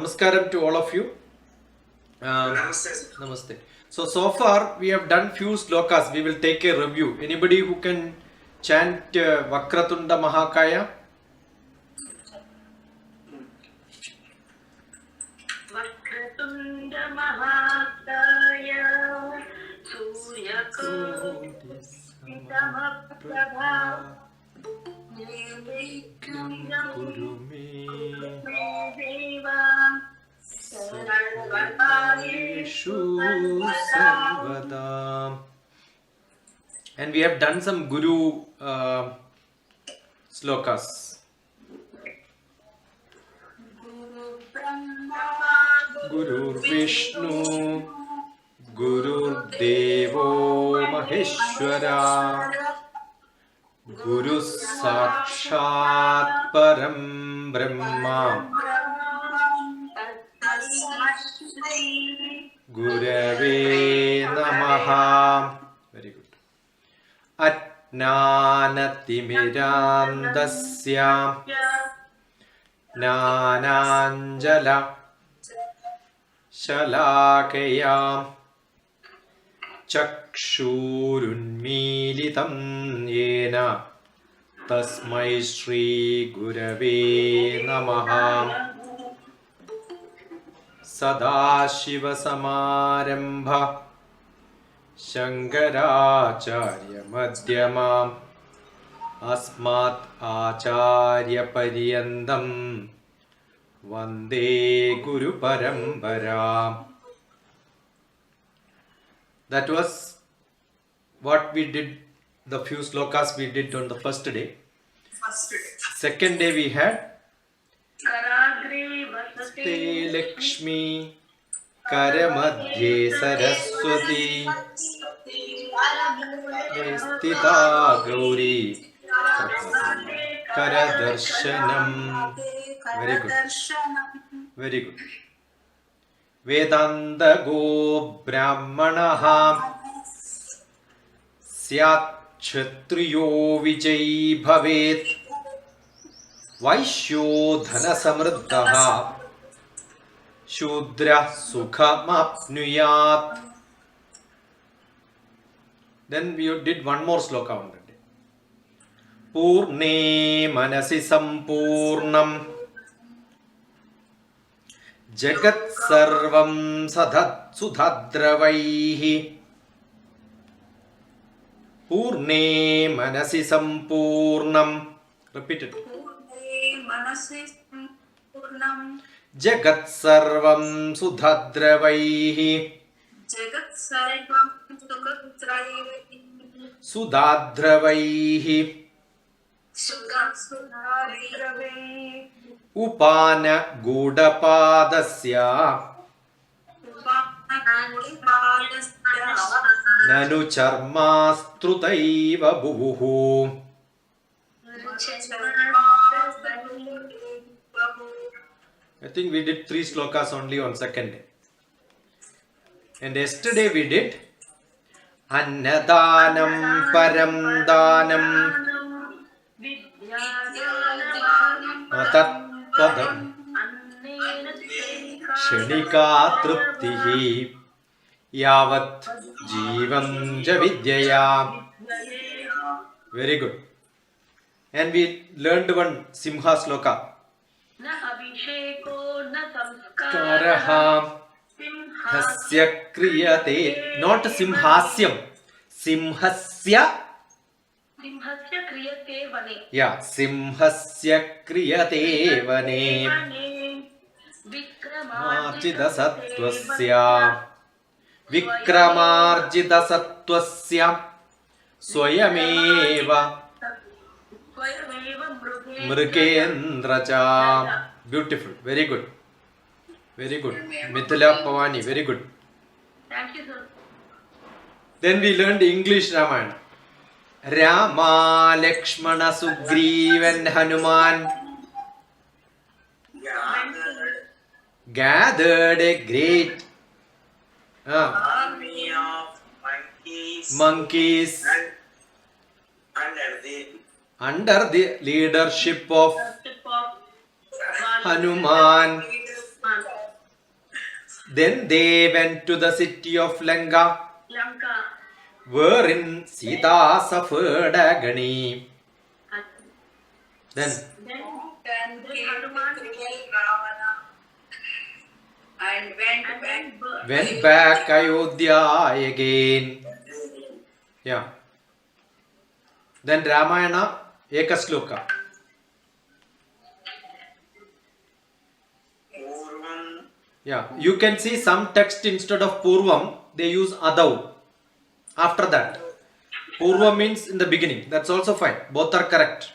Namaskaram to all of you. Namaste. So far we have done few slokas. We will take a review. Anybody who can chant Vakratunda Mahakaya? Vakratunda Mahakaya Suryakoti Samapprabha Nirvighnam Kuru me Deva Sarvakaryeshu Sarvada. And we have done some Guru slokas. Guru Vishnu, Guru Devo Maheshwara, Guru Sakshat Param Brahma, Gurave Namaha. Very good. Atnanatimidandasya Nananjala Shalakaya Chakshurunmilitam Yena Tasmai Shri Gurave Namaha. Sadashiva Samarambha Shankaracharya Madhyamam Asmat Acharya Pariyandam Vande Guru Parambara. That was what we did, the few slokas we did on the first day. Second day we had Karagre Vasate Lakshmi Karamadhye Saraswati Stita Gauri Karadarshanam. Very good. Very good. Vedanta Go Brahmanaha Syat Kshatriyo Vijay Bhavet Vaishyo Dhana Samruddhaha Shudra Sukhamapnuyat. Then we did one more sloka on that day. Purne Manasi Sampurnam Jagat Sarvam Sadhat Sudhadravaihi. Purne Manasi Sampurnam. Repeat it. Jagat Sarvam Sudhadravaihi. Jagat Sarvam Sudhadravaihi. Sudhadravaihi. Upana Gudapadasya Nanu Charmastrutaiva Bhuvuhu. I think we did 3 slokas only on second day. And yesterday we did Annadanam Param Danam Atatpadam Shanika Truptihi Yavat Jivam Javidyaya. Very good. And we learned one Simha sloka. Na abhisheko na samskaraha Karaha Hasya Kriyate. Not Simhasyam. Simhasya. Simhasya kriyate vane. Yeah. Simhasya Kriyate Vane. Vikramarjita Sattvasya. Vikramarjita Sattvasya. Swayameva Mrugendracha. Beautiful. Very good. Very good. Mithila Pavani. Very good. Thank you, sir. Then we learned English Ramayana. Rama, Lakshmana, Sugriva and Hanuman gathered a great army of monkeys under the leadership of Hanuman. Then they went to the city of Lanka, Lanka. wherein Sita suffered agony. Then Then Then came Hanuman to kill Ravana and went back Ayodhya again. Yeah. Then Ramayana Ekasloka. Purvam Yeah. You can see some text instead of Purvam, they use Adav. After that. Purva means in the beginning. That's also fine. Both are correct.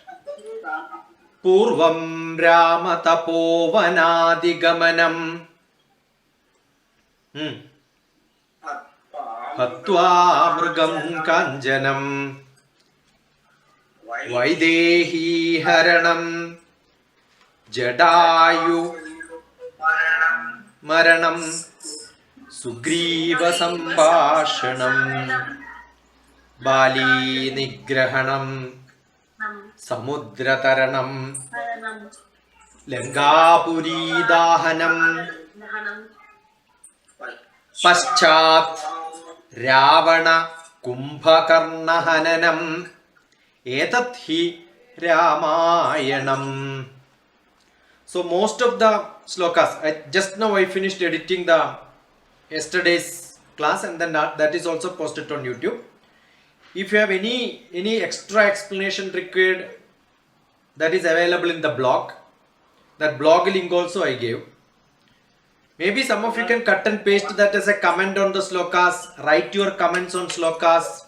Purvam Rama Tapovanadigamanam. Hatva Mrugam Kanjanam. Vaidehi Haranam. Jadayu Maranam. Sugriva Sambhashanam. Bali Nigrahanam. Samudrataranam. Langapuri Dahanam. Paschat Ravana Kumbhakarna Hananam. Etat hi Ramayanam. So most of the slokas, just now I finished editing the yesterday's class, and then that is also posted on YouTube. If you have any extra explanation required, that is available in the blog. That blog link also I gave. Maybe some of you can cut and paste that as a comment on the slokas, write your comments on slokas,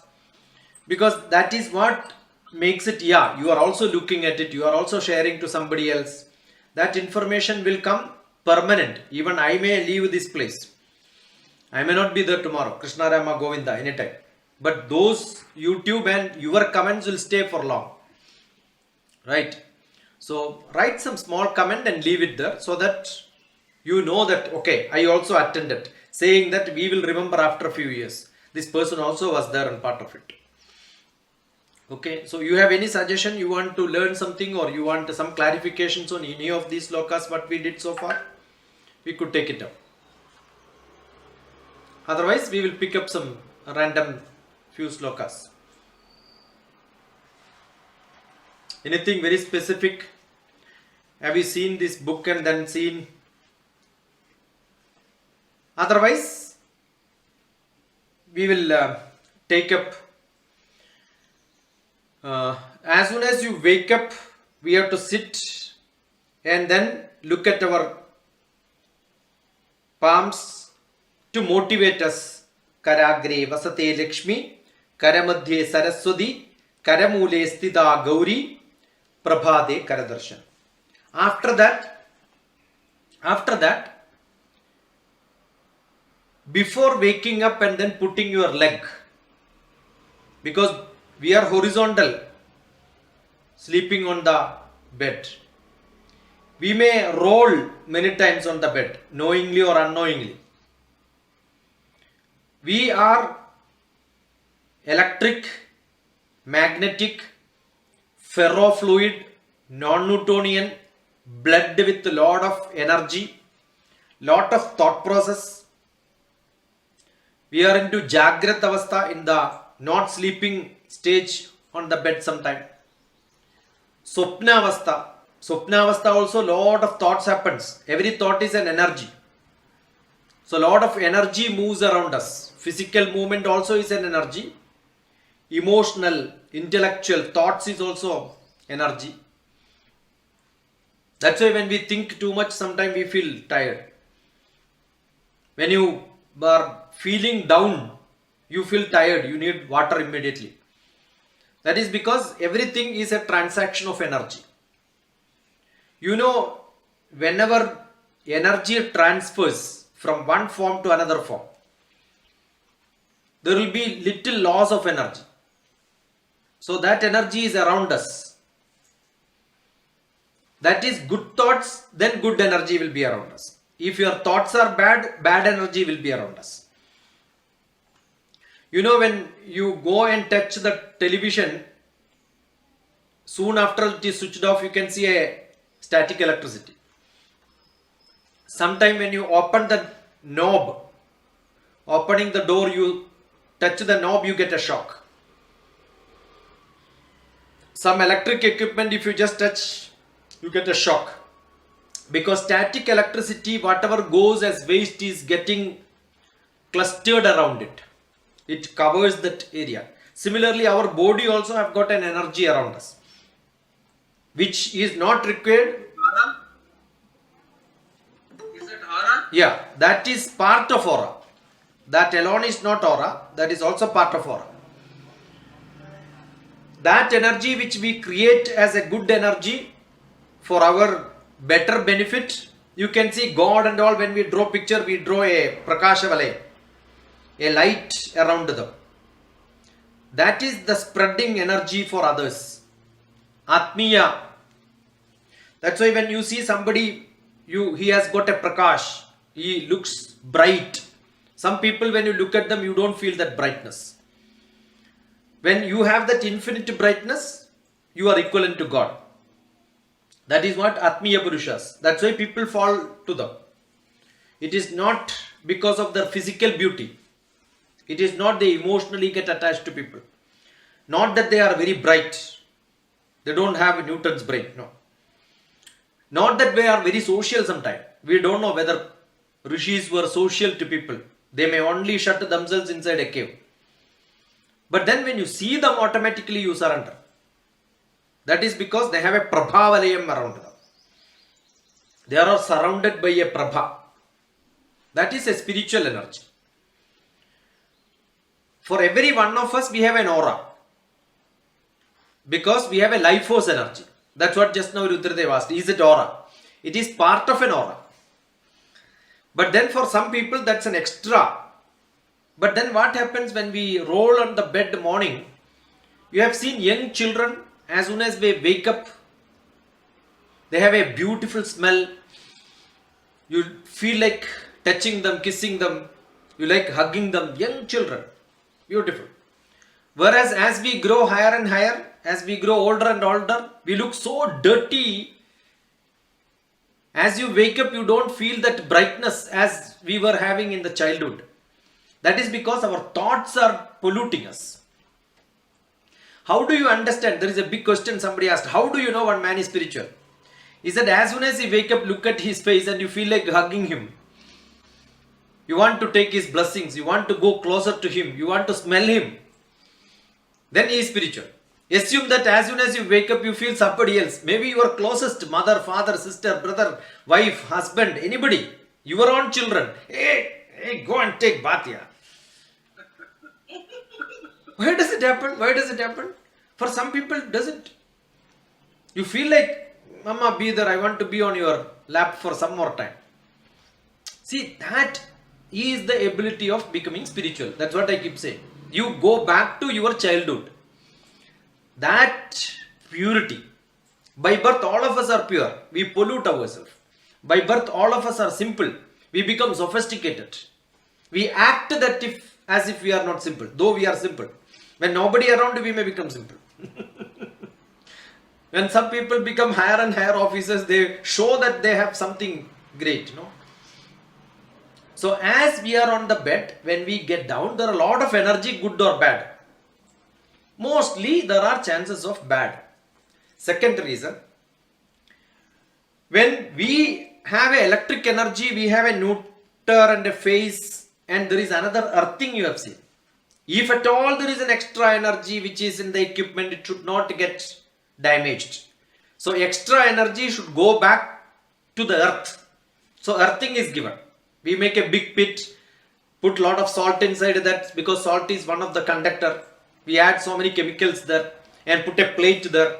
because that is what makes it, yeah, you are also looking at it, you are also sharing to somebody else. That information will come permanent. Even I may leave this place. I may not be there tomorrow. Krishna Rama Govinda anytime. But those YouTube and your comments will stay for long. Right? So write some small comment and leave it there so that you know that, okay, I also attended. Saying that we will remember after a few years. This person also was there and part of it. Okay, so you have any suggestion, you want to learn something or you want some clarifications on any of these slokas what we did so far, we could take it up. Otherwise, we will pick up some random few slokas. Anything very specific? Have you seen this book and then seen? Otherwise, we will take up. As soon as you wake up, we have to sit and then look at our palms to motivate us. Karagre vasate Lakshmi, Karamadhye Saraswati, Karamule Sthita Gauri, Prabhade Karadarshan. After that, before waking up and then putting your leg, because we are horizontal, sleeping on the bed. We may roll many times on the bed, knowingly or unknowingly. We are electric, magnetic, ferrofluid, non-Newtonian, blood with a lot of energy, lot of thought process. We are into Jagrat Avastha, in the not sleeping stage on the bed sometime. Swapna Avastha also lot of thoughts happens. Every thought is an energy. So lot of energy moves around us. Physical movement also is an energy. Emotional, intellectual thoughts is also energy. That's why when we think too much, sometimes we feel tired. When you are feeling down, you feel tired, you need water immediately. That is because everything is a transaction of energy. You know, whenever energy transfers from one form to another form, there will be little loss of energy. So that energy is around us. That is good thoughts, then good energy will be around us. If your thoughts are bad, bad energy will be around us. You know, when you go and touch the television, soon after it is switched off, you can see a static electricity. Sometime when you open the knob. Opening the door, you touch the knob, you get a shock. Some electric equipment, if you just touch, you get a shock. Because static electricity, whatever goes as waste is getting clustered around it. It covers that area. Similarly, our body also have got an energy around us, which is not required. Aura? Is it aura? Yeah, that is part of aura. That alone is not aura, that is also part of aura. That energy which we create as a good energy for our better benefit. You can see God and all, when we draw picture, we draw a Prakasha Valaya, a light around them. That is the spreading energy for others. Atmiya. That's why when you see somebody, he has got a Prakash, he looks bright. Some people, when you look at them, you don't feel that brightness. When you have that infinite brightness, you are equivalent to God. That is what Atmiya Purushas. That's why people fall to them. It is not because of their physical beauty. It is not they emotionally get attached to people. Not that they are very bright. They don't have Newton's brain. No. Not that they are very social sometimes. We don't know whether rishis were social to people. They may only shut themselves inside a cave. But then when you see them, automatically you surrender. That is because they have a Prabhavalayam around them. They are surrounded by a Prabha. That is a spiritual energy. For every one of us, we have an aura. Because we have a life force energy. That's what just now Rudradev asked. Is it aura? It is part of an aura. But then for some people, that's an extra. But then what happens when we roll on the bed morning? You have seen young children, as soon as they wake up, they have a beautiful smell. You feel like touching them, kissing them. You like hugging them. Young children. Beautiful. Whereas as we grow higher and higher, as we grow older and older, we look so dirty. As you wake up, you don't feel that brightness as we were having in the childhood. That is because our thoughts are polluting us. How do you understand? There is a big question somebody asked. How do you know one man is spiritual? He said as soon as he wake up, look at his face and you feel like hugging him. You want to take his blessings. You want to go closer to him. You want to smell him. Then he is spiritual. Assume that as soon as you wake up, you feel somebody else. Maybe your closest mother, father, sister, brother, wife, husband, anybody. Your own children. Hey, go and take bath here. Why does it happen? Why does it happen? For some people, it doesn't. You feel like, Mama, be there. I want to be on your lap for some more time. See, that is the ability of becoming spiritual. That's what I keep saying. You go back to your childhood. That purity. By birth, all of us are pure. We pollute ourselves. By birth, all of us are simple. We become sophisticated. We act that as if we are not simple, though we are simple. When nobody around, we may become simple. When some people become higher and higher officers, they show that they have something great, no? So as we are on the bed, when we get down, there are a lot of energy, good or bad. Mostly there are chances of bad. Second reason, when we have a electric energy, we have a neuter and a phase, and there is another earthing you have seen. If at all there is an extra energy which is in the equipment, it should not get damaged. So extra energy should go back to the earth. So earthing is given. We make a big pit, put a lot of salt inside that because salt is one of the conductor. We add so many chemicals there and put a plate there,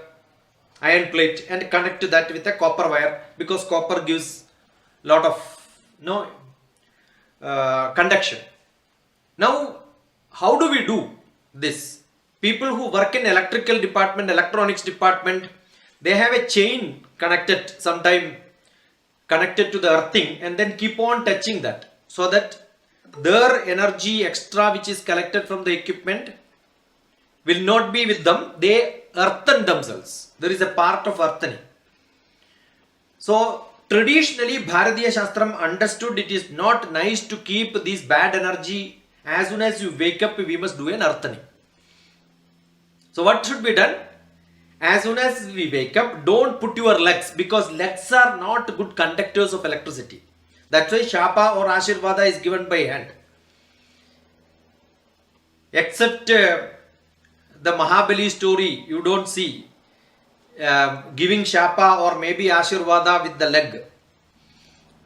iron plate, and connect that with a copper wire because copper gives lot of conduction. Now, how do we do this? People who work in electrical department, electronics department, they have a chain connected sometime connected to the earthing and then keep on touching that so that their energy extra which is collected from the equipment will not be with them. They earthen themselves. There is a part of earthening. So traditionally Bharatiya Shastram understood it is not nice to keep this bad energy. As soon as you wake up, we must do an arthani. So what should be done? As soon as we wake up, don't put your legs, because legs are not good conductors of electricity. That's why Shapa or Ashirvada is given by hand. Except the Mahabali story, you don't see giving Shapa or maybe Ashirvada with the leg.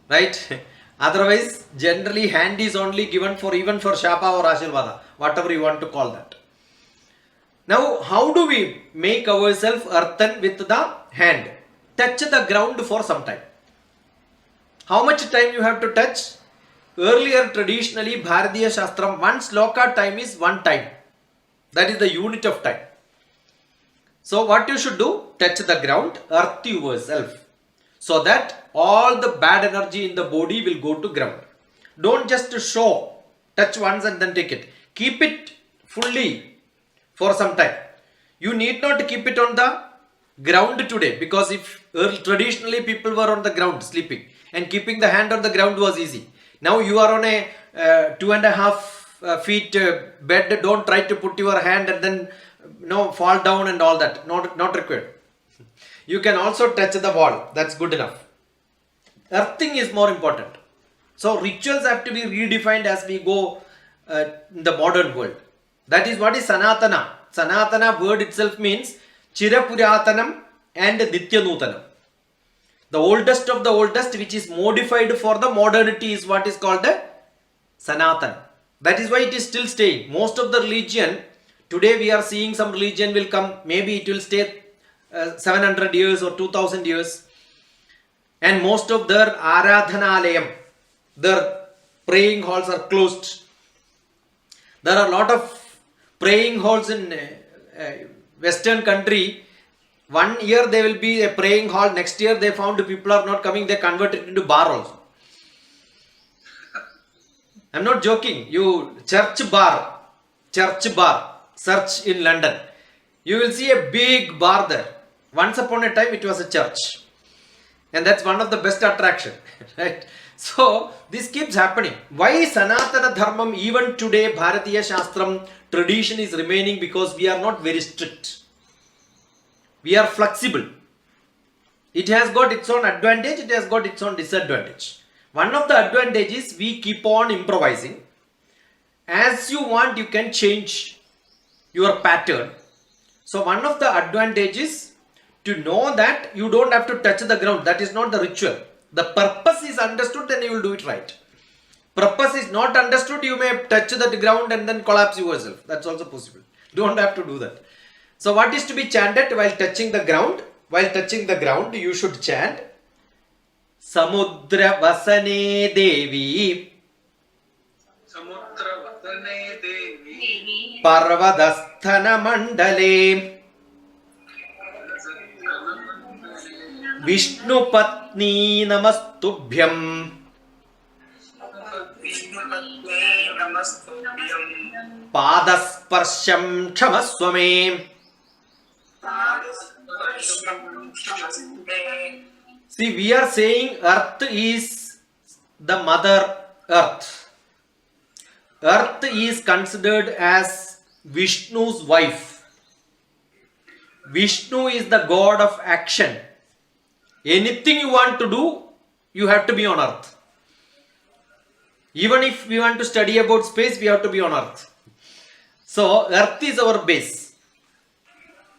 Right? Otherwise, generally hand is only given for even for Shapa or Ashirvada, whatever you want to call that. Now, how do we make ourselves earthen with the hand? Touch the ground for some time. How much time you have to touch? Earlier, traditionally, Bharatiya Shastram, one sloka time is one time. That is the unit of time. So, what you should do? Touch the ground, earth yourself, so that all the bad energy in the body will go to ground. Don't just show, touch once and then take it. Keep it fully for some time. You need not keep it on the ground today, because if traditionally people were on the ground sleeping and keeping the hand on the ground was easy. Now you are on a 2.5 feet bed. Don't try to put your hand and then fall down and all that. Not required. You can also touch the wall. That's good enough. Earthing is more important. So rituals have to be redefined as we go in the modern world. That is what is Sanatana. Sanatana word itself means Chirapuratanam and Nityanutanam. The oldest of the oldest, which is modified for the modernity, is what is called the Sanatana. That is why it is still staying. Most of the religion, today we are seeing some religion will come, maybe it will stay 700 years or 2000 years. And most of their Aradhanalayam, their praying halls are closed. There are a lot of praying halls in Western country. 1 year there will be a praying hall. Next year they found people are not coming. They convert it into bar also. I'm not joking. You church bar, search in London. You will see a big bar there. Once upon a time it was a church. And that's one of the best attraction. Right? So this keeps happening. Why Sanatana Dharmam even today Bharatiya Shastram tradition is remaining? Because we are not very strict. We are flexible. It has got its own advantage, it has got its own disadvantage. One of the advantages, we keep on improvising. As you want, you can change your pattern. So one of the advantages to know that you don't have to touch the ground. That is not the ritual. The purpose is understood, then you will do it right. Purpose is not understood, you may touch the ground and then collapse yourself. That's also possible. Don't have to do that. So what is to be chanted while touching the ground? While touching the ground, you should chant Samudra Vasane Devi Samudra Vatane Devi Parvadasthana Mandale Vishnu Patni Namastubhyam Namastubhyam Padasparsham Kshamaswame. See, we are saying earth is the mother earth. Earth is considered as Vishnu's wife. Vishnu is the god of action. Anything you want to do, you have to be on earth. Even if we want to study about space, we have to be on earth. So, earth is our base.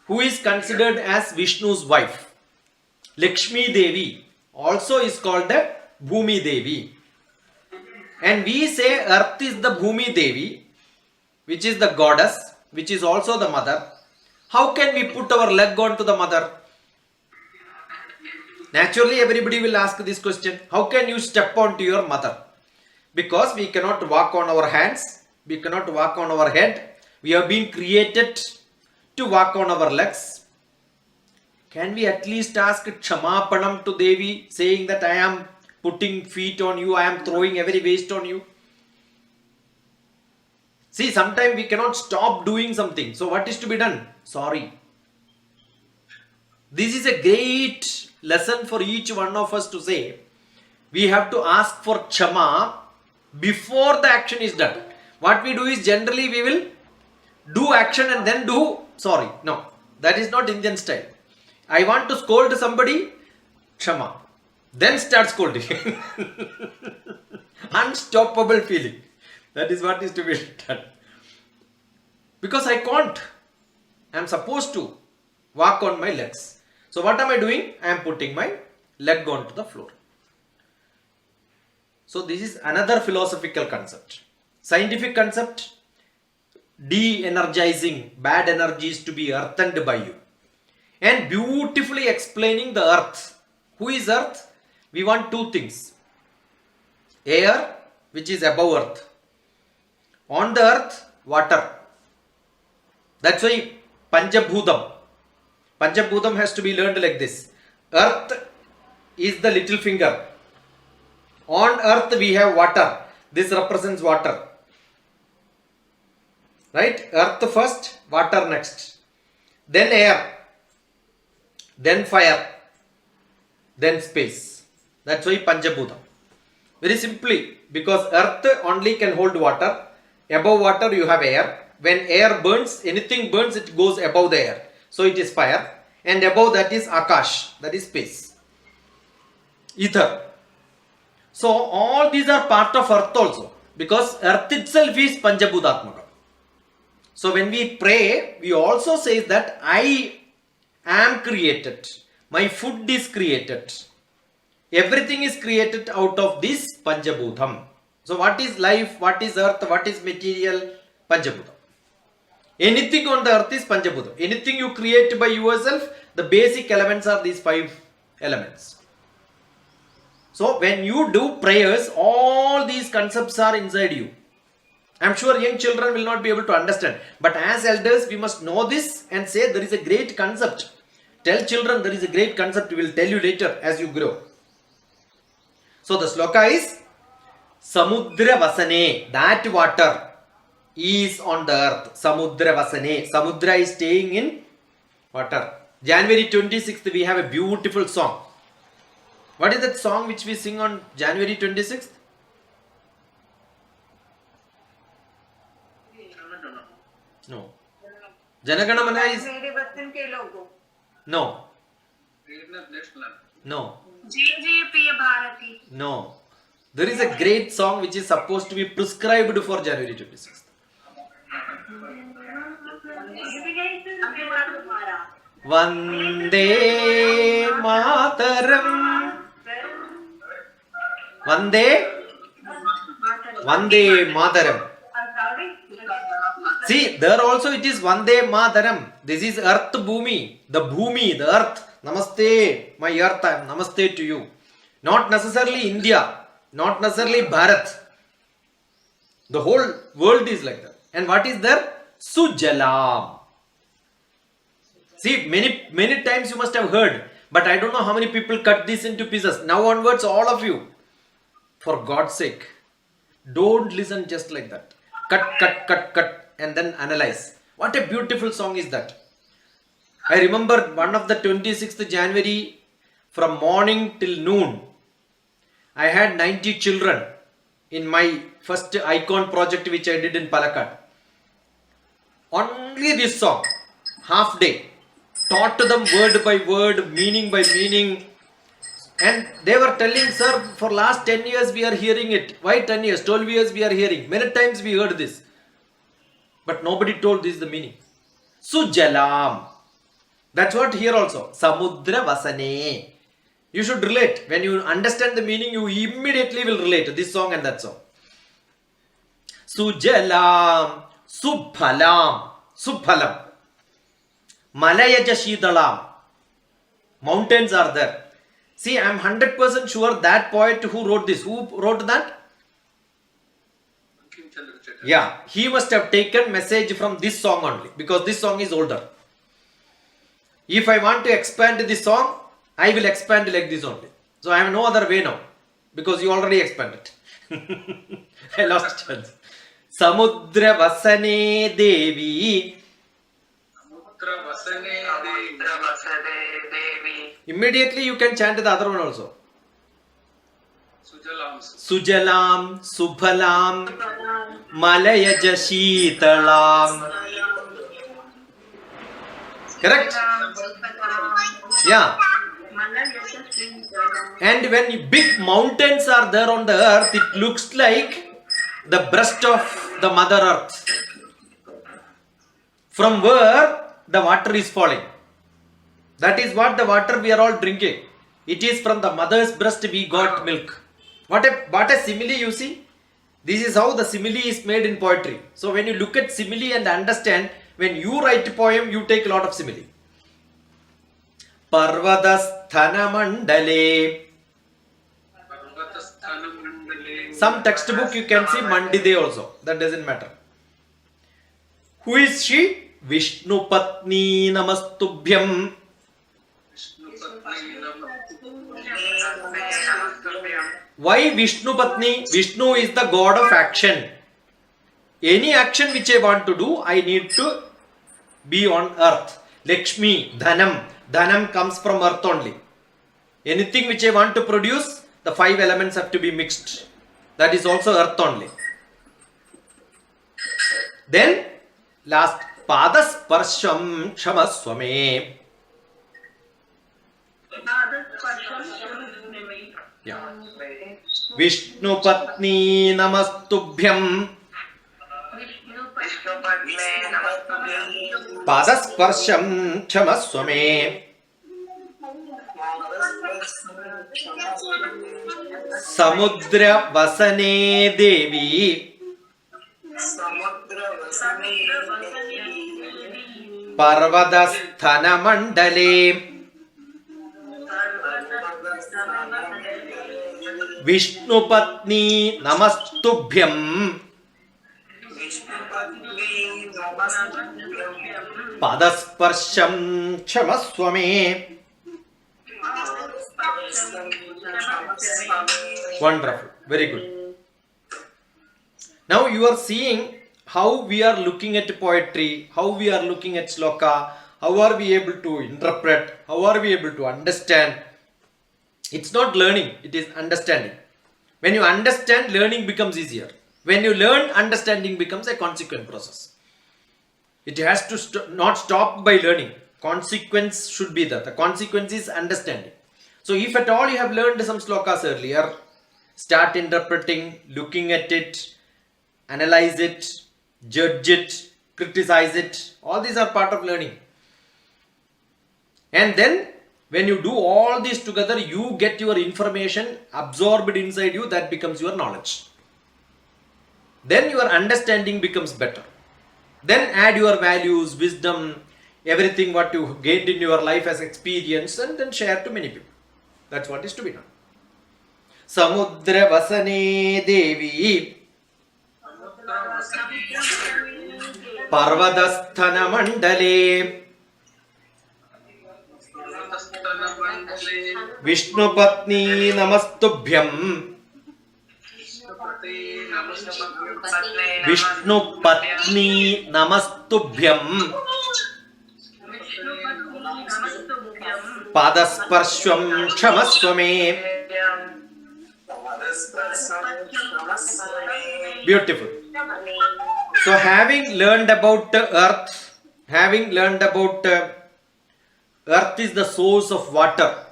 Who is considered as Vishnu's wife. Lakshmi Devi also is called the Bhumi Devi. And we say earth is the Bhumi Devi, which is the goddess, which is also the mother. How can we put our leg onto the mother? Naturally, everybody will ask this question. How can you step onto your mother? Because we cannot walk on our hands. We cannot walk on our head. We have been created to walk on our legs. Can we at least ask Kshamapanam to Devi, saying that I am putting feet on you, I am throwing every waste on you? See, sometimes we cannot stop doing something. So what is to be done? Sorry. This is a great lesson for each one of us to say, we have to ask for Kshama before the action is done. What we do is generally we will do action and then do sorry. No, that is not Indian style. I want to scold somebody, Kshama. Then start scolding. Unstoppable feeling. That is what is to be done. Because I can't. I am supposed to walk on my legs. So what am I doing? I am putting my leg onto the floor. So this is another philosophical concept. Scientific concept, de-energizing bad energies to be earthened by you. And beautifully explaining the earth. Who is earth? We want two things. Air, which is above earth. On the earth, water. That's why Panchabhudam. Panchabhudam has to be learned like this. Earth is the little finger. On earth we have water. This represents water. Right? Earth first, water next. Then air. Then fire. Then space. That's why Panchabhudam. Very simply, because earth only can hold water. Above water you have air. When air burns, anything burns, it goes above the air. So it is fire. And above that is Akash. That is space. Ether. So all these are part of earth also. Because earth itself is Panchabhudatmaka. So when we pray, we also say that I am created. My food is created. Everything is created out of this Panchabhutam. So what is life? What is earth? What is material? Panchabhutam. Anything on the earth is Panchabhutam. Anything you create by yourself, the basic elements are these 5 elements. So when you do prayers, all these concepts are inside you. I am sure young children will not be able to understand. But as elders, we must know this and say there is a great concept. Tell children there is a great concept. We will tell you later as you grow. So the sloka is Samudra Vasane. That water is on the earth. Samudra Vasane. Samudra is staying in water. January 26th we have a beautiful song. What is that song which we sing on January 26th? No. Janagana Mana is... No. No. जय जय प्रिय Bharti. No. There is a great song which is supposed to be prescribed for January 26th. Vande Mataram. Vande Mataram. See, there also it is Vande Mataram. This is Earth Bhumi. The Bhumi, the Earth. Namaste, my Earth. Namaste to you. Not necessarily India. Not necessarily Bharat. The whole world is like that. And what is there? Sujalam. See, many times you must have heard. But I don't know how many people cut this into pieces. Now onwards, all of you. For God's sake. Don't listen just like that. Cut. And then analyze. What a beautiful song is that. I remember one of the 26th January from morning till noon. I had 90 children in my first icon project which I did in Palakkad. Only this song. Half day. Taught to them word by word, meaning by meaning. And they were telling, sir, for last 10 years we are hearing it. Why 10 years? 12 years we are hearing. Many times we heard this. But nobody told this the meaning. Sujalam. That's what here also. Samudra Vasane. You should relate. When you understand the meaning, you immediately will relate this song and that song. Sujalam. Subhalam. Subhalam. Malayaja Shidalam. Mountains are there. See, I am 100% sure that poet who wrote this. Who wrote that? Yeah, he must have taken message from this song only, because this song is older. If I want to expand this song, I will expand like this only. So I have no other way now, because you already expanded. I lost chance. Samudra Vasane Devi. Samudra Vasane Devi. Immediately you can chant the other one also. Sujalam. Sujalam, Subhalam, Malayaja Sheetalam. Correct? Yeah. And when big mountains are there on the earth, it looks like the breast of the Mother Earth, from where the water is falling. That is what the water we are all drinking. It is from the mother's breast we got milk. What a simile you see. This is how the simile is made in poetry. So when you look at simile and understand, when you write a poem, you take a lot of simile. Parvadasthana Mandale. Some textbook you can see Mandide also. That doesn't matter. Who is she? Vishnu Patni Namastubhyam. Why Vishnu Patni? Vishnu is the god of action. Any action which I want to do, I need to be on earth. Lakshmi, Dhanam. Dhanam comes from earth only. Anything which I want to produce, the 5 elements have to be mixed. That is also earth only. Then, last, Padasparsham Kshamaswame. Yeah. Vishnu Patni Namastubhyam. Padasparsham Kshamaswame. Samudra Vasane Devi. Parvadasthana Mandale. Vishnu Patni Namastubhyam. Padasparsham Kshamaswame. Wonderful. Very good. Now you are seeing how we are looking at poetry, how we are looking at sloka, how are we able to interpret, how are we able to understand. It's not learning, it is understanding. When you understand, learning becomes easier. When you learn, understanding becomes a consequent process. It has to not stop by learning. Consequence should be there. The consequence is understanding. So if at all you have learned some slokas earlier, start interpreting, looking at it, analyze it, judge it, criticize it. All these are part of learning. And then when you do all these together, you get your information absorbed inside you. That becomes your knowledge. Then your understanding becomes better. Then add your values, wisdom, everything what you gained in your life as experience, and then share to many people. That's what is to be done. Samudra Vasane Devi. Parvadasthana Mandale. Vishnu Patni Namastubhyam. Vishnu Patni Namastubhyam. Padasparsham Kshamaswame. Beautiful. So having learned about earth, having learned about earth is the source of water.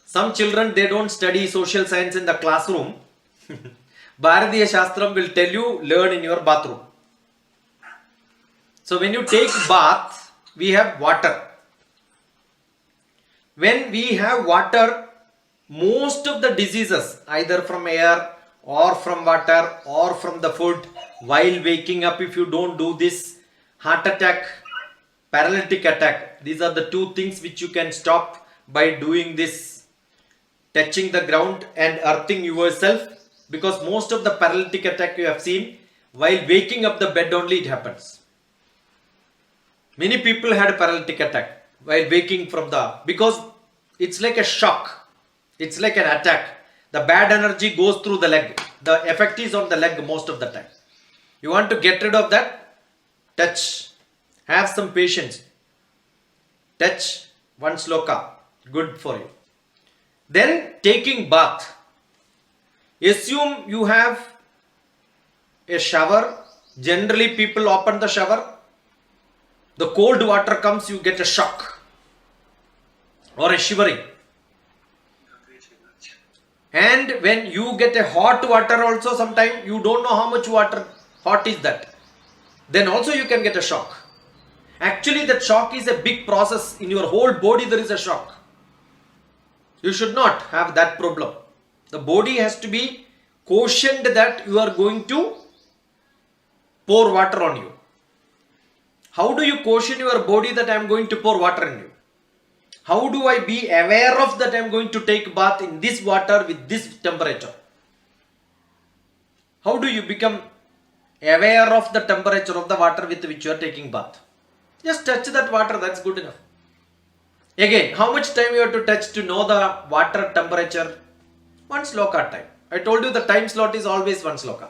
Some children, they don't study social science in the classroom. Bharatiya Shastram will tell you, learn in your bathroom. So when you take bath, we have water. When we have water, most of the diseases, either from air or from water or from the food, while waking up, if you don't do this, heart attack, paralytic attack, these are the two things which you can stop by doing this, touching the ground and earthing yourself, because most of the paralytic attack you have seen, while waking up the bed only it happens. Many people had paralytic attack while waking from because it's like a shock, it's like an attack. The bad energy goes through the leg. The effect is on the leg most of the time. You want to get rid of that? Touch. Have some patience. Touch One sloka. Good for you. Then taking bath. Assume you have a shower. Generally people open the shower. The cold water comes, you get a shock or a shivering. And when you get a hot water also, sometimes you don't know how much water hot is that. Then also you can get a shock. Actually that shock is a big process. In your whole body there is a shock. You should not have that problem. The body has to be cautioned that you are going to pour water on you. How do you caution your body that I am going to pour water on you? How do I be aware of that I am going to take bath in this water with this temperature? How do you become aware of the temperature of the water with which you are taking bath? Just touch that water, that's good enough. Again, how much time you have to touch to know the water temperature? One sloka time. I told you the time slot is always one sloka.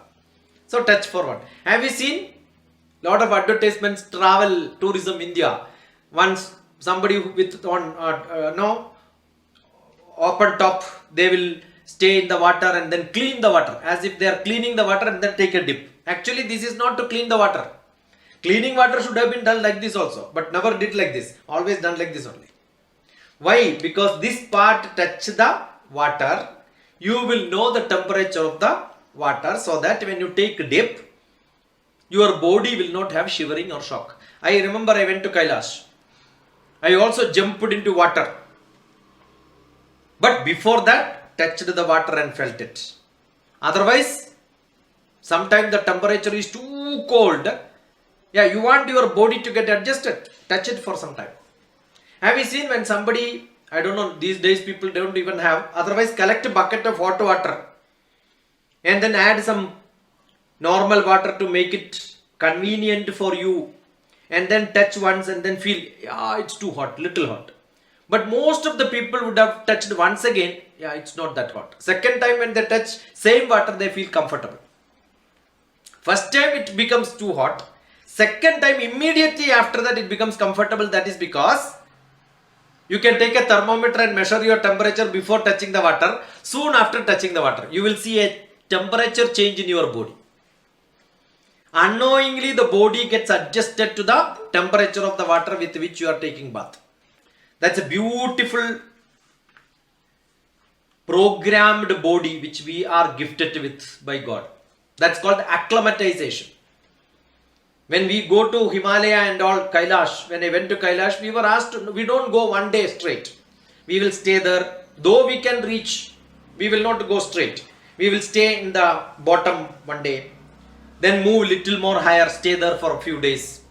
So touch for one. Have you seen lot of advertisements, travel, tourism, India? Once somebody with on open top, they will stay in the water and then clean the water as if they are cleaning the water and then take a dip. Actually, this is not to clean the water. Cleaning water should have been done like this also, but never did like this. Always done like this only. Why? Because this part touch the water, you will know the temperature of the water, so that when you take a dip, your body will not have shivering or shock. I remember I went to Kailash. I also jumped into water. But before that, touched the water and felt it. Otherwise, sometimes the temperature is too cold. Yeah, you want your body to get adjusted. Touch it for some time. Have you seen when somebody, I don't know, these days people don't even have, otherwise collect a bucket of hot water and then add some normal water to make it convenient for you, and then touch once and then feel, yeah, it's too hot, little hot. But most of the people would have touched once again, yeah, it's not that hot. Second time when they touch same water, they feel comfortable. First time it becomes too hot. Second time immediately after that it becomes comfortable. That is because you can take a thermometer and measure your temperature before touching the water. Soon after touching the water, you will see a temperature change in your body. Unknowingly, the body gets adjusted to the temperature of the water with which you are taking bath. That's a beautiful programmed body which we are gifted with by God. That's called acclimatization. When we go to Himalaya and all, Kailash, when I went to Kailash, we were asked, we don't go one day straight. We will stay there. Though we can reach, we will not go straight. We will stay in the bottom one day. Then move little more higher, stay there for a few days.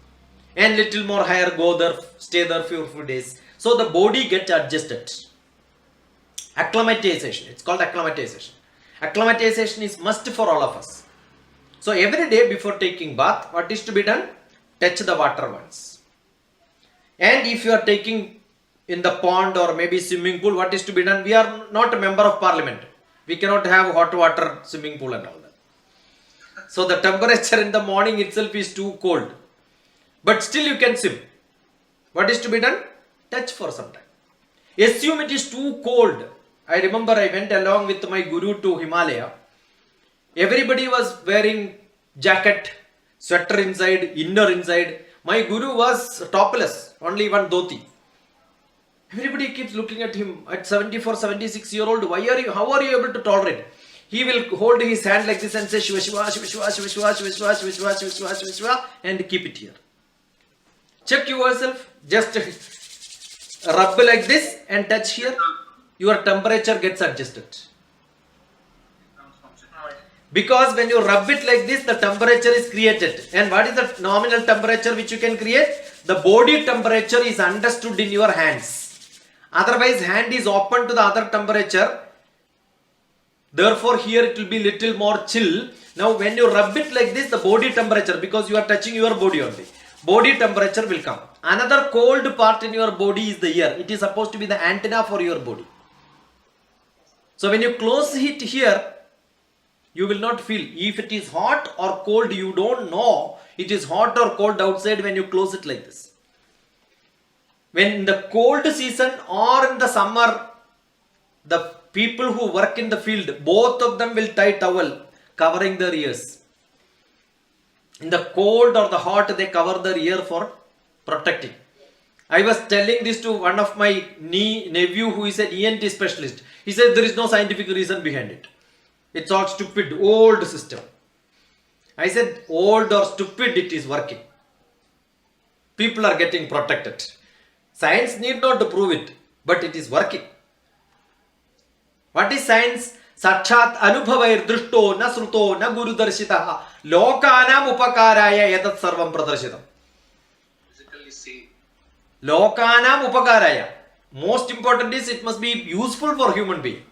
And little more higher, go there, stay there for a few days. So the body gets adjusted. Acclimatization. It's called acclimatization. Acclimatization is must for all of us. So every day before taking bath, what is to be done? Touch the water once. And if you are taking in the pond or maybe swimming pool, what is to be done? We are not a member of parliament. We cannot have hot water swimming pool and all that. So the temperature in the morning itself is too cold. But still you can swim. What is to be done? Touch for some time. Assume it is too cold. I remember I went along with my guru to Himalaya. Everybody was wearing jacket, sweater inside, inner inside. My guru was topless, only one dhoti. Everybody keeps looking at him at 74, 76-year-old. How are you able to tolerate? He will hold his hand like this and say Shiva Shiva, Shiva Shiva, Shiva Shiva, Shiva Shiva, Shiva Shiva, Shiva Shiva, Shiva Shiva, and keep it here. Check yourself, just rub like this and touch here. Your temperature gets adjusted. Because when you rub it like this, the temperature is created. And what is the nominal temperature which you can create? The body temperature is understood in your hands. Otherwise, hand is open to the other temperature. Therefore, here it will be little more chill. Now, when you rub it like this, the body temperature, because you are touching your body only, body temperature will come. Another cold part in your body is the ear. It is supposed to be the antenna for your body. So, when you close it here, you will not feel. If it is hot or cold, you don't know it is hot or cold outside when you close it like this. when in the cold season or in the summer, the people who work in the field, both of them will tie towel covering their ears. In the cold or the hot, they cover their ear for protecting. I was telling this to one of my nephew who is an ENT specialist. He said there is no scientific reason behind it. It's all stupid, old system. I said old or stupid, it is working. People are getting protected. Science need not to prove it, but it is working. What is science? Sakshat anubhavair drushto na sruto na guru darshitaha lokanam upakaraya yatat sarvam pradarshitam. Physically see. Lokanam upakaraya. Most important is it must be useful for human being.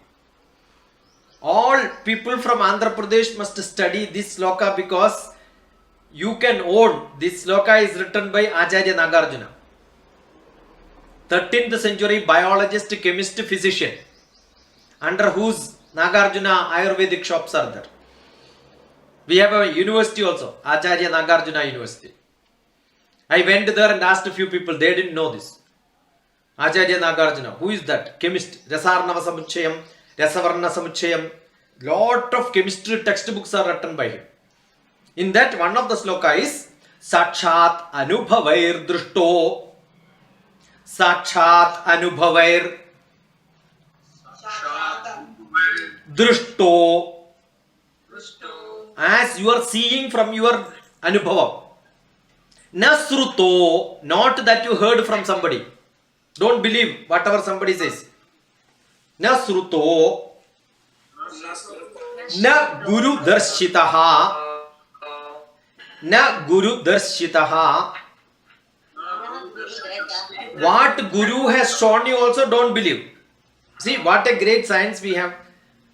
All people from Andhra Pradesh must study this sloka because you can own. This sloka is written by Acharya Nagarjuna. 13th century biologist, chemist, physician, under whose Nagarjuna Ayurvedic shops are there. We have a university also, Acharya Nagarjuna University. I went there and asked a few people, they didn't know this. Acharya Nagarjuna, who is that? Chemist. Rasarnava Samuchayam, Rasavarna Samuchayam. Lot of chemistry textbooks are written by him. In that, one of the sloka is Sakshat Anubhavair Drushto. Sakshat Anubhavair Drushto. As you are seeing from your Anubhavam. Nasruto, not that you heard from somebody. Don't believe whatever somebody says. Nasruto. Na guru darshitaha. Na guru darshitaha. What guru has shown you also don't believe. See what a great science we have.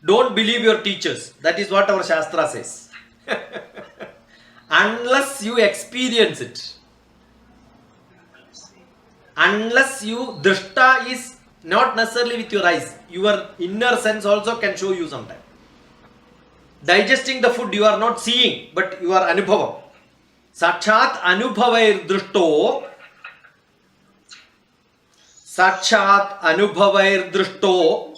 Don't believe your teachers. That is what our Shastra says. Unless you experience it. Unless you, drishta is not necessarily with your eyes. Your inner sense also can show you sometime. Digesting the food you are not seeing, but you are anubhavam. Sakshat anubhavair drushto. Sakshat anubhavair drushto.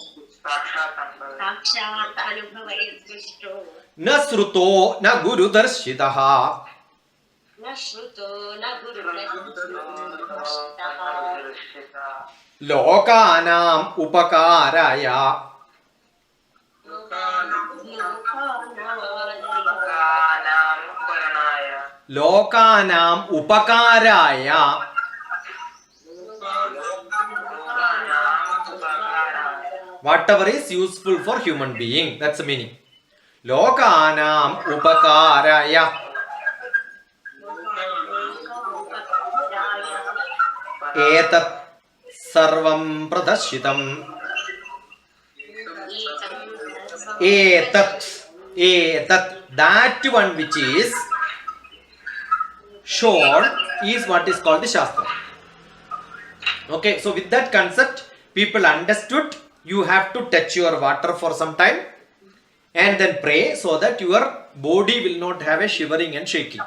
साक्षात् अनुभवैर्दृष्टो Na sruto na guru darshitaha. न श्रुतो न गुरुर्दर्शितः Lokanam upakaraya. Lokanam upakaraya. Whatever is useful for human being. That's the meaning. Lokanam upakaraya. Etat sarvam pradashitam. Etat. That one which is shown is what is called the Shastra. Okay, so with that concept, people understood you have to touch your water for some time and then pray so that your body will not have a shivering and shaking.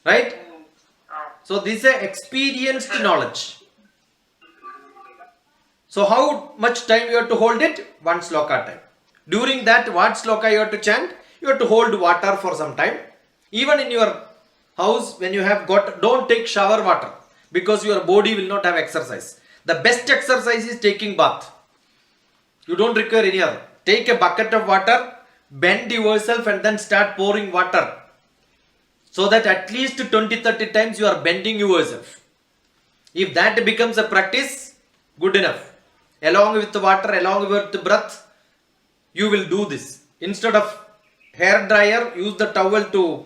Right? So this is a experienced knowledge. So how much time you have to hold it? One sloka time. During that, what sloka you have to chant? You have to hold water for some time. Even in your house, when you have got, don't take shower water because your body will not have exercise. The best exercise is taking bath. You don't require any other. Take a bucket of water, bend yourself and then start pouring water. So that at least 20-30 times you are bending yourself. If that becomes a practice, good enough. Along with the water, along with the breath, you will do this. Instead of hair dryer, use the towel to,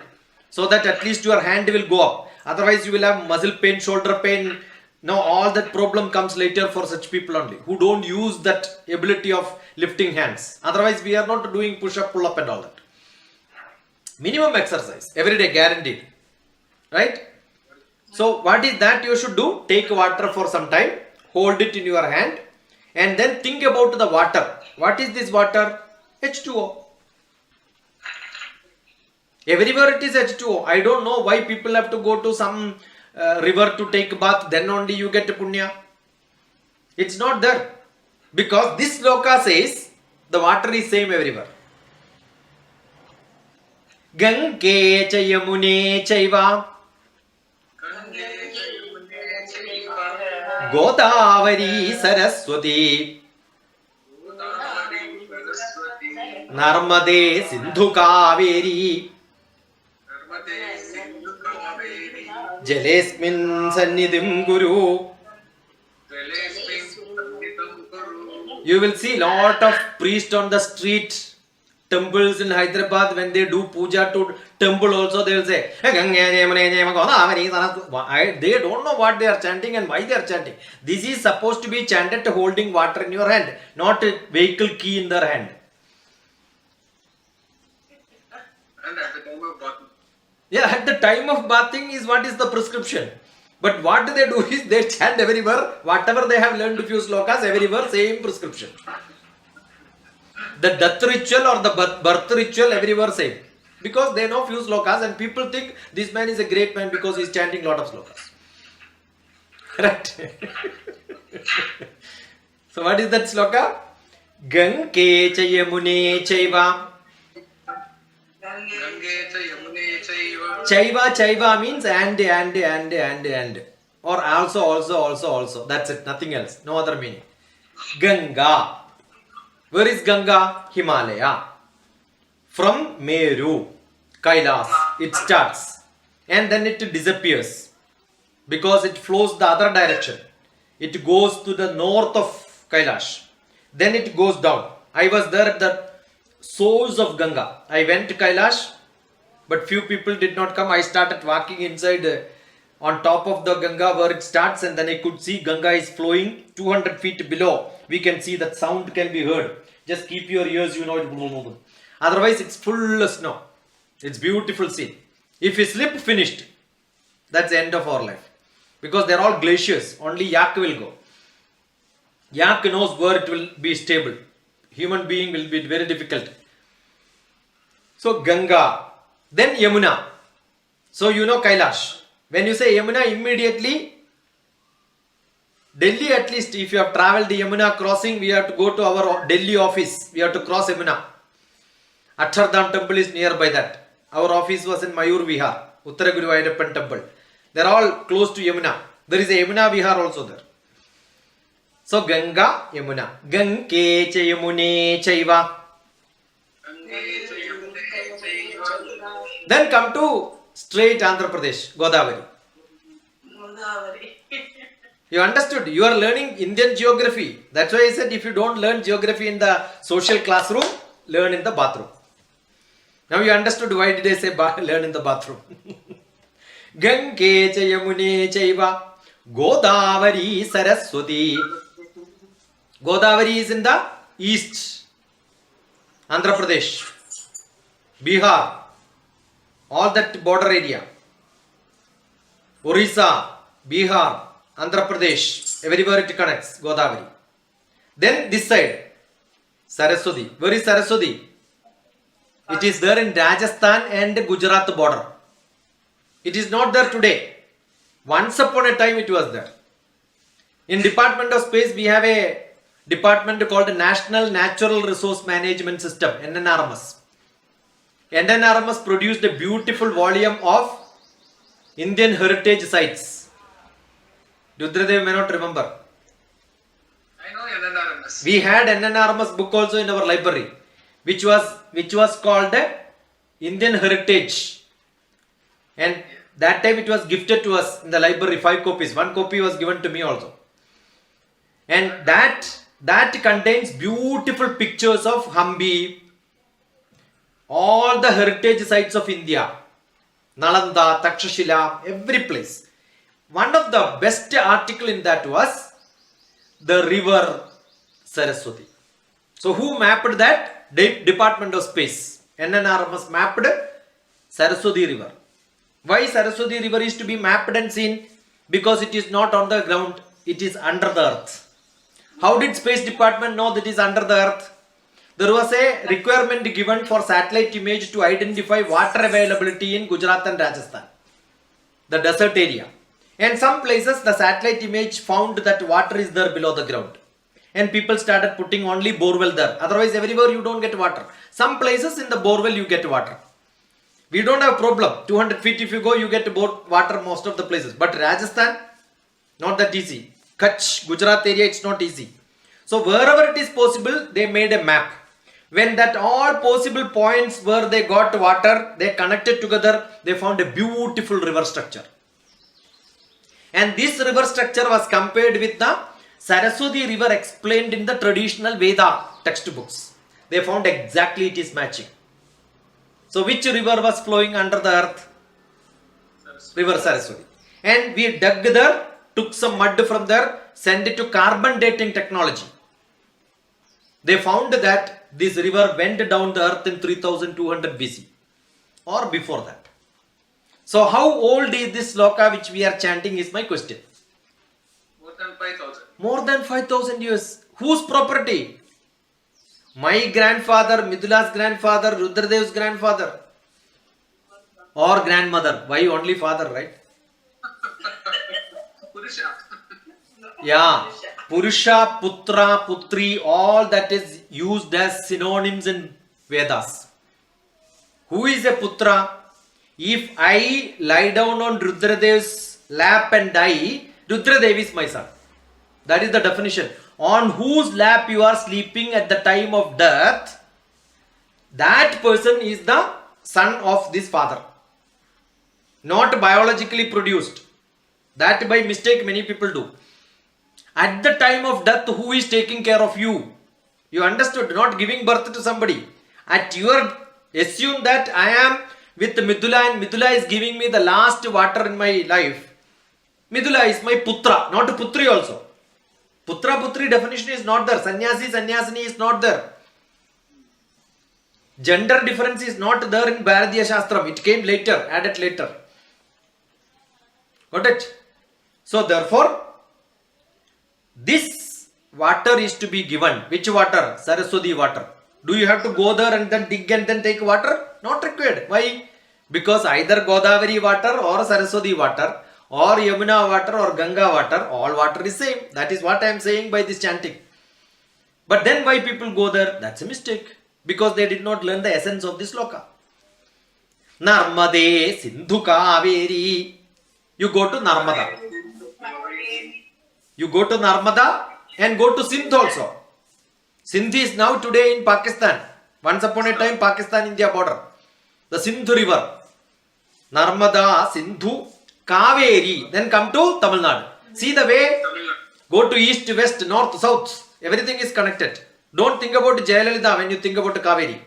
so that at least your hand will go up. Otherwise you will have muscle pain, shoulder pain. Now all that problem comes later for such people only, who don't use that ability of lifting hands. Otherwise we are not doing push-up, pull-up and all that. Minimum exercise, every day guaranteed. Right? So what is that you should do? Take water for some time, hold it in your hand and then think about the water. What is this water? H2O. Everywhere it is H2O. I don't know why people have to go to some river to take bath, then only you get punya. It's not there. Because this sloka says the water is same everywhere. Gange cha yamune chaiva Godavari Saraswati Narmade Sindhu Kaveri Jalesmin Sannidhim Guru. You will see lot of priests on the street, temples in Hyderabad. When they do puja to temple also, they will say, they don't know what they are chanting and why they are chanting. This is supposed to be chanted holding water in your hand, not a vehicle key in their hand. And at the time of bathing. Yeah, at the time of bathing is what is the prescription. But what they do is they chant everywhere, whatever they have learned a few slokas, everywhere, same prescription. The death ritual or the birth ritual, everywhere same. Because they know few slokas and people think this man is a great man because he is chanting lot of slokas. Right? So what is that sloka? Gange cha yamune chaiva. Chaiva means and. Or also. That's it, nothing else. No other meaning. Ganga. Where is Ganga? Himalaya. From Meru, Kailas, it starts. And then it disappears. Because it flows the other direction. It goes to the north of Kailash. Then it goes down. I was there at the source of Ganga. I went to Kailash, but few people did not come. I started walking inside on top of the Ganga where it starts, and then I could see Ganga is flowing 200 feet below. We can see that sound can be heard. Just keep your ears, you know it. Otherwise, it's full of snow. It's beautiful scene. If you slip, finished. That's the end of our life. Because they're all glaciers. Only yak will go. Yak knows where it will be stable. Human being will be very difficult. So Ganga, then Yamuna. So you know Kailash. When you say Yamuna, immediately Delhi, at least if you have travelled the Yamuna crossing, we have to go to our Delhi office. We have to cross Yamuna. Akshardham temple is nearby that. Our office was in Mayur Vihar, Uttara Guruvayurappan temple. They are all close to Yamuna. There is a Yamuna Vihar also there. So Ganga, Yamuna. Gange cha yamune chaiva. Then come to straight Andhra Pradesh, Godavari. You understood? You are learning Indian geography. That's why I said if you don't learn geography in the social classroom, learn in the bathroom. Now you understood why did I say learn in the bathroom. Gange cha yamune chaiva. Godavari Saraswati. Godavari is in the east. Andhra Pradesh, Bihar, all that border area. Orissa, Bihar, Andhra Pradesh, everywhere it connects, Godavari. Then this side, Saraswati. Where is Saraswati? It is there in Rajasthan and Gujarat border. It is not there today. Once upon a time it was there. In Department of Space, we have a department called National Natural Resource Management System, NNRMS. NNRMS produced a beautiful volume of Indian heritage sites. Rudradev may not remember. I know NNRMS. We had NNRMS book also in our library, which was called Indian Heritage. And that time it was gifted to us in the library, 5 copies. 1 copy was given to me also. And that contains beautiful pictures of Hampi, all the heritage sites of India, Nalanda, Takshashila, every place. One of the best article in that was the river Saraswati. So who mapped that? Department of Space. NNRMS mapped Saraswati river. Why Saraswati river is to be mapped and seen? Because it is not on the ground, it is under the earth. How did Space Department know that it is under the earth? There was a requirement given for satellite image to identify water availability in Gujarat and Rajasthan, the desert area. And some places the satellite image found that water is there below the ground. And people started putting only borewell there. Otherwise everywhere you don't get water. Some places in the borewell you get water. We don't have problem. 200 feet if you go, you get water most of the places. But Rajasthan, not that easy. Kutch, Gujarat area, it's not easy. So wherever it is possible, they made a map. When that all possible points where they got water, they connected together, they found a beautiful river structure. And this river structure was compared with the Saraswati river explained in the traditional Veda textbooks. They found exactly it is matching. So which river was flowing under the earth? River Saraswati. And we dug there, took some mud from there, sent it to carbon dating technology. They found that this river went down the earth in 3200 BC or before that. So how old is this sloka which we are chanting is my question. More than 5,000. More than 5,000 years. Whose property? My grandfather, Midula's grandfather, Rudradev's grandfather or grandmother. Why only father, right? Purusha. Yeah. Purusha, Putra, Putri, all that is used as synonyms in Vedas. Who is a Putra? If I lie down on Rudradev's lap and die, Rudradev is my son. That is the definition. On whose lap you are sleeping at the time of death, that person is the son of this father. Not biologically produced. That by mistake many people do. At the time of death, who is taking care of you? You understood? Not giving birth to somebody. At your, assume that I am with Midula and Midula is giving me the last water in my life. Midula is my putra, not putri also. Putra putri definition is not there. Sannyasi sannyasini is not there. Gender difference is not there in Bharatiya Shastram. It came later, added later. Got it? So therefore, this water is to be given. Which water? Saraswati water. Do you have to go there and then dig and then take water? Not required. Why? Because either Godavari water or Saraswati water or Yamuna water or Ganga water, all water is same. That is what I am saying by this chanting. But then why people go there? That's a mistake. Because they did not learn the essence of this sloka. Narmade Sindhu Kaveri. You go to Narmada. You go to Narmada and go to Sindh also. Sindh is now today in Pakistan. Once upon a time Pakistan-India border. The Sindh river. Narmada, Sindhu, Kaveri. Then come to Tamil Nadu. See the way? Go to east, west, north, south. Everything is connected. Don't think about Jayalalitha when you think about Kaveri.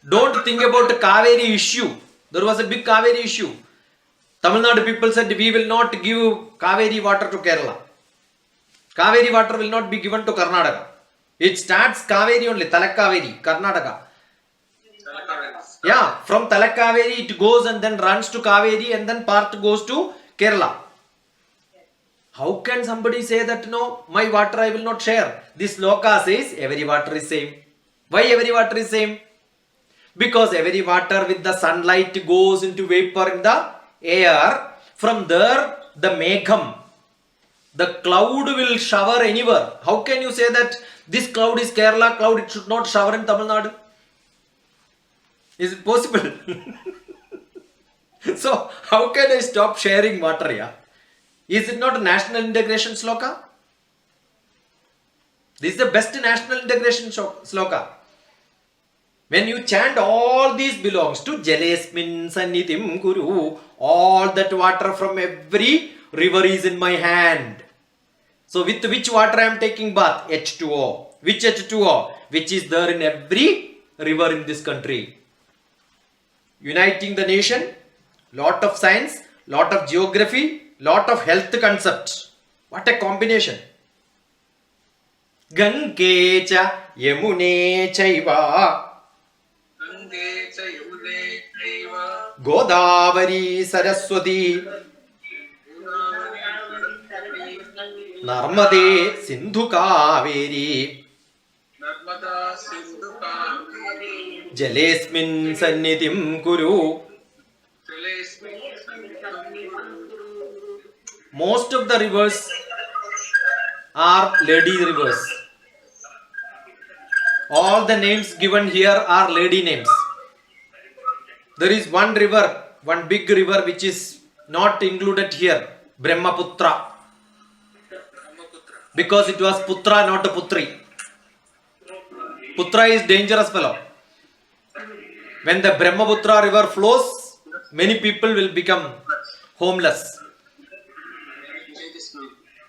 Don't think about Kaveri issue. There was a big Kaveri issue. Tamil Nadu people said we will not give Kaveri water to Kerala. Kaveri water will not be given to Karnataka. It starts Kaveri only, Talakaveri, Karnataka. Yeah, from Talakaveri it goes and then runs to Kaveri and then part goes to Kerala. How can somebody say that no, my water I will not share? This sloka says every water is same. Why every water is same? Because every water with the sunlight goes into vapor in the air. From there, the megham, the cloud will shower anywhere. How can you say that this cloud is Kerala cloud, it should not shower in Tamil Nadu? Is it possible? So, how can I stop sharing water here? Is it not a national integration sloka? This is the best national integration sloka. When you chant, all these belongs to Jalesmin Sannithim Guru. All that water from every river is in my hand. So with which water I am taking bath? H2O. Which H2O? Which is there in every river in this country. Uniting the nation, lot of science, lot of geography, lot of health concepts. What a combination. Gange cha Yamune chaiva. Gange cha Yamune chaiva. Godavari Saraswati. Narmade Sindhu Kaveri. Narmada Sindhu Kaveri. Jalesmin Sannithim Kuru. Jalesmin Sannithim Kuru. most of the rivers are lady rivers. All the names given here are lady names. There is one river, one big river which is not included here, Brahmaputra, because it was Putra, not a Putri. Putra is dangerous fellow. When the Brahmaputra river flows, many people will become homeless.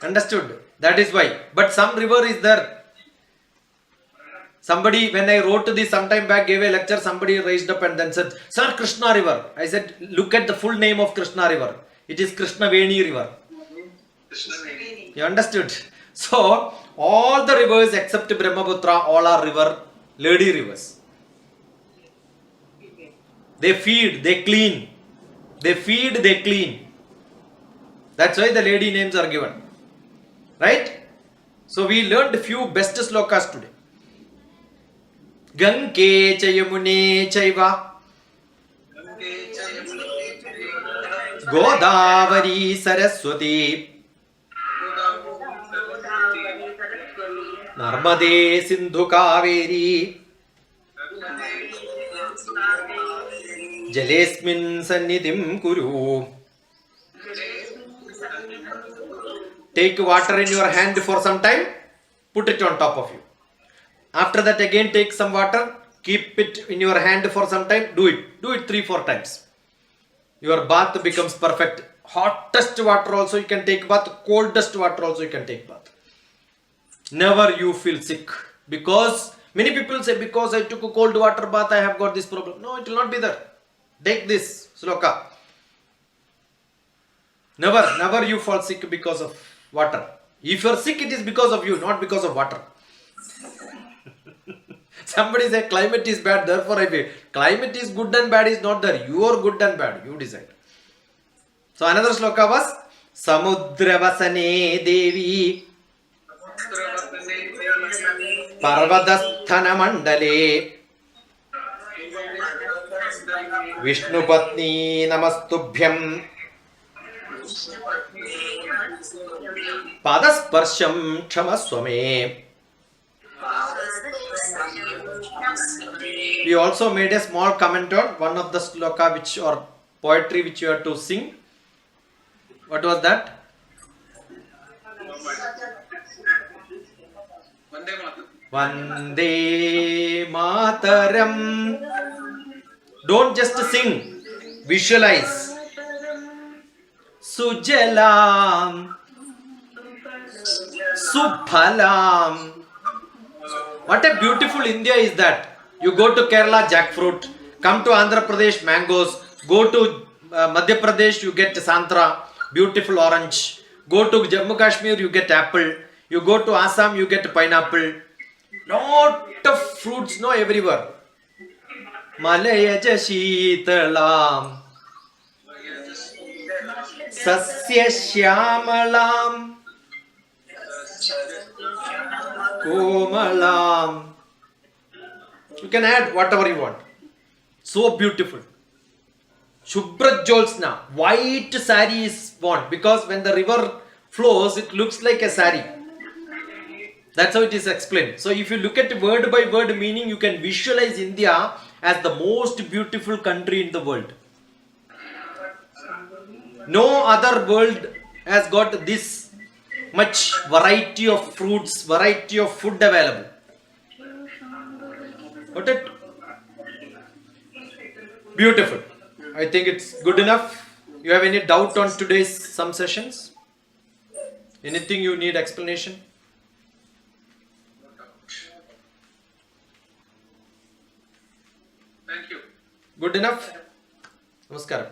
Understood? That is why. But some river is there. Somebody, when I wrote this sometime back, gave a lecture, somebody raised up and then said, Sir, Krishna river. I said, look at the full name of Krishna river. It is Krishnaveni river. You understood? So, all the rivers except Brahmaputra, all are lady rivers. They feed, they clean. They feed, they clean. That's why the lady names are given. Right? So, we learned few best slokas today. Gange Chayamune Chaiva Godavari Saraswati Narmade Sindhu Kaveri Jalesmin Sannidhim Kuru. Take water in your hand for some time, put it on top of you. After that again take some water, keep it in your hand for some time, do it 3-4 times. Your bath becomes perfect. Hottest water also you can take bath, coldest water also you can take bath. Never you feel sick. Because many people say, because I took a cold water bath, I have got this problem. No, it will not be there. Take this sloka. Never you fall sick because of water. If you are sick, it is because of you, not because of water. Somebody say climate is bad, therefore I feel. Climate is good and bad is not there. You are good and bad. You decide. So another sloka was Samudravasane Devi Parvadasthana Mandale Vishnupatni Namastubhyam Padasparsham Kshamaswame. We also made a small comment on one of the sloka which or poetry which you have to sing. What was that? Vande Mataram. Don't just sing, visualize. Sujalam Subhalam. What a beautiful India is that. You go to Kerala, jackfruit. Come to Andhra Pradesh, mangoes. Go to Madhya Pradesh, you get santra, beautiful orange. Go to Jammu Kashmir, you get apple. You go to Assam, you get pineapple. Lot of fruits, no, everywhere. Malayaja Sheetalam Sasya Shyamalam Komalam. You can add whatever you want. So beautiful. Shubhra Jolsna. White sari is worn because when the river flows, it looks like a sari. That's how it is explained. So if you look at word by word meaning, you can visualize India as the most beautiful country in the world. No other world has got this much variety of fruits, variety of food available. Got it? Beautiful. I think it's good enough. You have any doubt on today's some sessions? Anything you need explanation? Thank you. Good enough? Namaskaram.